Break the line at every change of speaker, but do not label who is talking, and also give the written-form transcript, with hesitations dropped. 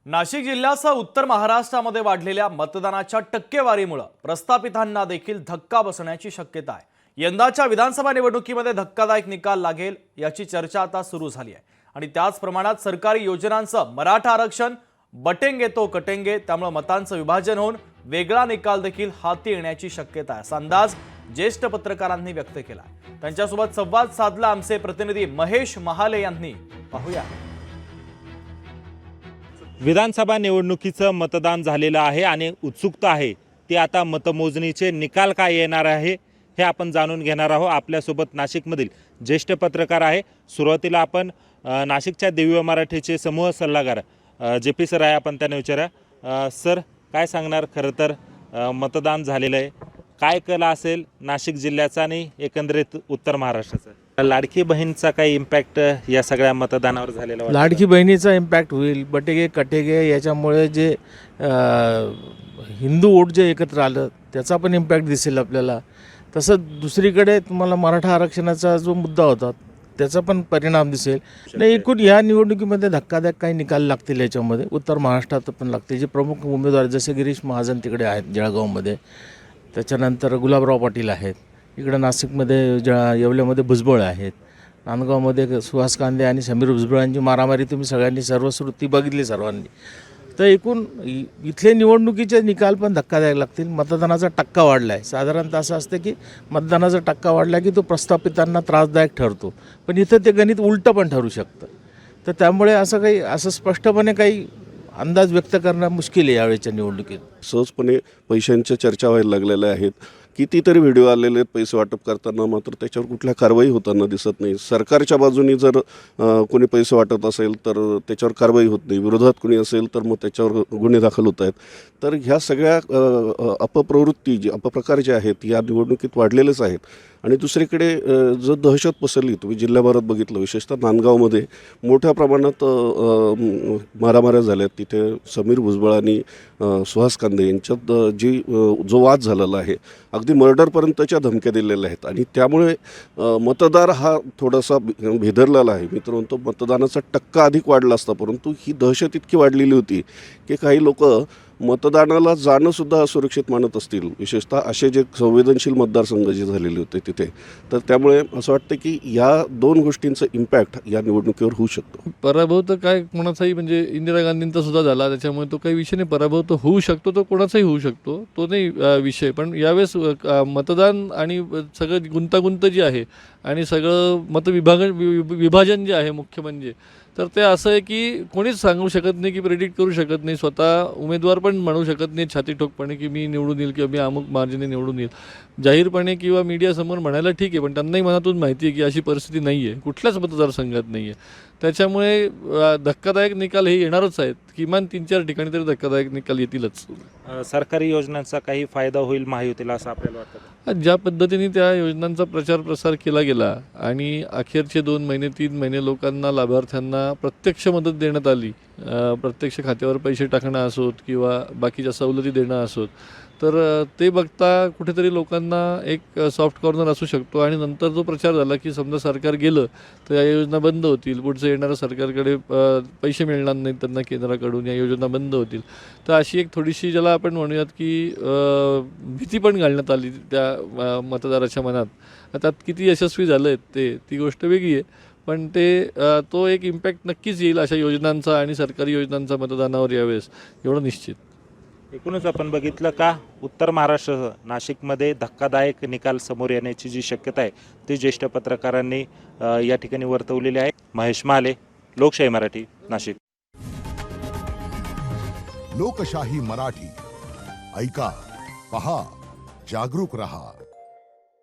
नाशिक जिल्ह्यासह उत्तर महाराष्ट्रामध्ये वाढलेल्या मतदानाच्या टक्केवारीमुळे प्रस्थापितांना देखील धक्का बसण्याची शक्यता आहे। यंदाच्या विधानसभा निवडणुकीमध्ये धक्कादायक निकाल लागेल याची चर्चा आता सुरू झाली आहे आणि त्याच प्रमाणात सरकारी योजनांचं मराठा आरक्षण बटेंगे तो कटेंगे, त्यामुळे मतांचं विभाजन होऊन वेगळा निकाल देखील हाती येण्याची शक्यता आहे असा अंदाज ज्येष्ठ पत्रकारांनी व्यक्त केला। त्यांच्यासोबत संवाद साधला आमचे प्रतिनिधी महेश महाले यांनी। पाहूया।
विधानसभा निवडणुकीचं मतदान झालेलं आहे आणि उत्सुकता आहे ती आता मतमोजणीचे निकाल काय येणार आहे हे आपण जाणून घेणार आहोत। आपल्यासोबत नाशिकमधील ज्येष्ठ पत्रकार आहे। सुरुवातीला आपण नाशिकच्या दिव्य मराठीचे समूह सल्लागार JP सर आहे, आपण त्यांना विचारा। सर, काय सांगणार? खरं तर मतदान झालेलं आहे, काय कला असेल नाशिक जिल्ह्याचा आणि एकंदरीत उत्तर महाराष्ट्राचा? लाडकी बहीणचा काही इम्पॅक्ट या सगळ्या मतदानावर झालेला वाटतं?
लाडकी बहिणीचा इम्पॅक्ट होईल, बटेगे कटेगे याच्यामुळे जे हिंदू वोट जे एकत्र आलं त्याचा पण इम्पॅक्ट दिसेल आपल्याला। तसं दुसरीकडे तुम्हाला मराठा आरक्षणाचा जो मुद्दा होता त्याचा पण परिणाम दिसेल। नाही, एकूण या निवडणुकीमध्ये धक्कादायक काही निकाल लागतील याच्यामध्ये। उत्तर महाराष्ट्रात पण लागतील। जे प्रमुख उमेदवार जसे गिरीश महाजन तिकडे आहेत जळगावमध्ये, त्याच्यानंतर गुलाबराव पाटील आहेत, इकडं नाशिकमध्ये येवल्यामध्ये भुजबळ आहेत, नांदगावमध्ये सुहास कांदे आणि समीर भुजबळांची मारामारी तुम्ही सगळ्यांनी सर्वश्रुती बघितली सर्वांनी। तर एकूण इथले निवडणुकीचे निकाल पण धक्कादायक लागतील। मतदानाचा टक्का वाढला आहे। साधारणतः असं असतं की मतदानाचा टक्का वाढला की तो प्रस्थापितांना त्रासदायक ठरतो, पण इथं ते गणित उलटं पण ठरू शकतं। तर त्यामुळे असं स्पष्टपणे काही अंदाज व्यक्त करणं मुश्किल आहे यावेळेच्या निवडणुकीत।
सहजपणे पैशांच्या चर्चा व्हायला लागलेल्या आहेत। कितीतरी व्हिडिओ आलेले आहेत पैसे वाटप करताना, मात्र त्याच्यावर कुठल्या कारवाई होताना दिसत नाही। सरकारच्या बाजूनी जर कोणी पैसे वाटत असेल तर त्याच्यावर कारवाई होत नाही, विरोधात कोणी असेल तर मग त्याच्यावर गुन्हे दाखल होत आहेत। तर ह्या सगळ्या अपप्रवृत्ती अपप्रकार जे आहेत या निवडणुकीत वाढलेलेच आहेत। आणि दुसरीकडे जर दहशत पसरली, तुम्ही जिल्ह्याभरात बघितलं, विशेषतः नांदगावमध्ये मोठ्या प्रमाणात मारामाऱ्या झाल्यात। तिथे समीर भुजबळ आणि सुहास कांदे यांच्यात जो वाद झालेला आहे, अगदी मर्डरपर्यंतच्या धमक्या दिलेल्या आहेत आणि त्यामुळे मतदार हा थोडासा भेदरलेला आहे। मी तर म्हणतो मतदानाचा टक्का अधिक वाढला असता, परंतु ही दहशत इतकी वाढलेली होती की काही लोक मतदानाला जाणंसुद्धा असुरक्षित मानत असतील, विशेषतः असे जे संवेदनशील मतदारसंघ जे झालेले होते तिथे। तर त्यामुळे असं वाटतं की या दोन गोष्टींचा इम्पॅक्ट या निवडणुकीवर होऊ शकतो।
पराभव तर काय कोणाचाही, म्हणजे इंदिरा गांधींचा सुद्धा झाला, त्याच्यामुळे तो काही विषय नाही। पराभव तर होऊ शकतो, तो कोणाचाही होऊ शकतो, तो नाही विषय। पण यावेळेस मतदान आणि सगळं गुंतागुंत जी आहे आणि सगळं विभाजन जे आहे मुख्य म्हणजे, तर ते असं आहे की कोणीच सांगू शकत नाही, की प्रेडिक्ट करू शकत नाही। स्वतः उमेदवार पण म्हणू शकत नाही छाती ठोकपणे की मी निवडून येईल किंवा मी अमुक मार्जिने निवडून येईल। जाहीरपणे किंवा मीडियासमोर म्हणायला ठीक आहे, पण त्यांनाही मनातून माहिती आहे की अशी परिस्थिती नाही आहे, कुठल्याच मतदारसंघात नाही आहे। त्याच्यामुळे धक्कादायक निकाल हे येणारच आहेत। किमान 3-4 ठिकाणी तरी धक्कादायक निकाल येतीलच।
सरकारी योजनांचा काही फायदा होईल महायुतीला असं आपल्याला वाटतं?
ज्या पद्धतीने त्या योजनांचा प्रचार प्रसार केला गेला आणि अखेरचे 2 महिने 3 महिने लोकांना, लाभार्थ्यांना प्रत्यक्ष मदत देण्यात आली, प्रत्यक्ष खात्यावर पैसे टाकणं असोत किंवा बाकीच्या सवलती देणं असोत, तर ते बघता कुठेतरी लोकांना एक सॉफ्ट कॉर्नर असू शकतो। आणि नंतर जो प्रचार झाला की समजा सरकार गेलं तर या योजना बंद होतील, पुढचं येणाऱ्या सरकारकडे पैसे मिळणार नाहीत त्यांना केंद्राकडून, या योजना बंद होतील, तर अशी एक थोडीशी ज्याला आपण म्हणूयात की भीती पण घालण्यात आली त्या मतदाराच्या मनात। त्यात किती यशस्वी झालं आहे ती गोष्ट वेगळी आहे, पण तो एक इम्पॅक्ट नक्कीच येईल अशा योजनांचा आणि सरकारी योजनांचा मतदानावर यावेळेस, एवढं निश्चित।
एकूणच आपण बघितलं का उत्तर महाराष्ट्र नाशिकमध्ये धक्कादायक निकाल समोर येण्याची जी शक्यता आहे ती ज्येष्ठ पत्रकारांनी या ठिकाणी वर्तवलेली आहे। महेश महाले, लोकशाही मराठी, नाशिक।
लोकशाही मराठी, ऐका, पहा, जागरूक रहा।